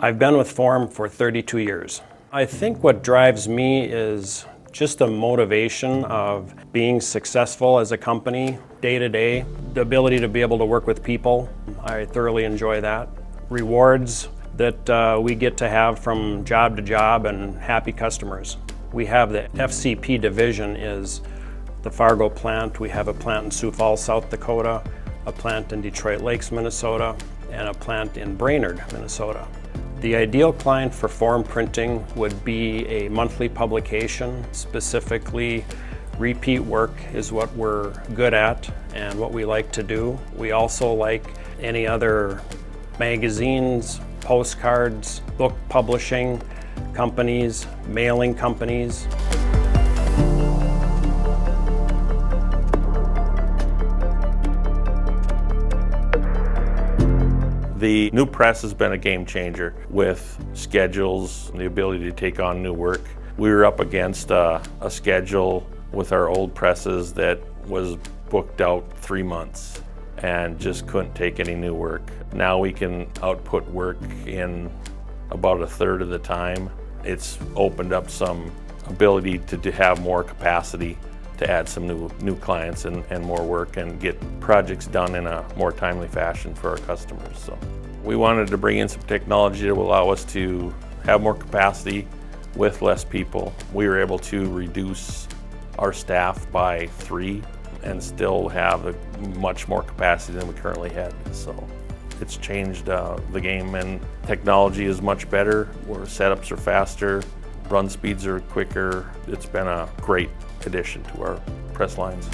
I've been with Form for 32 years. I think what drives me is just the motivation of being successful as a company day to day, the ability to be able to work with people. I thoroughly enjoy that. Rewards that we get to have from job to job and happy customers. We have the FCP division is the Fargo plant. We have a plant in Sioux Falls, South Dakota, a plant in Detroit Lakes, Minnesota, and a plant in Brainerd, Minnesota. The ideal client for form printing would be a monthly publication. Specifically, repeat work is what we're good at and what we like to do. We also like any other magazines, postcards, book publishing companies, mailing companies. The new press has been a game changer with schedules and the ability to take on new work. We were up against a schedule with our old presses that was booked out 3 months and just couldn't take any new work. Now we can output work in about a third of the time. It's opened up some ability to have more capacity to add some new clients and more work and get projects done in a more timely fashion for our customers. So we wanted to bring in some technology that will allow us to have more capacity with less people. We were able to reduce our staff by 3 and still have much more capacity than we currently had. So it's changed the game, and technology is much better, where setups are faster, run speeds are quicker. It's been a great addition to our press lines.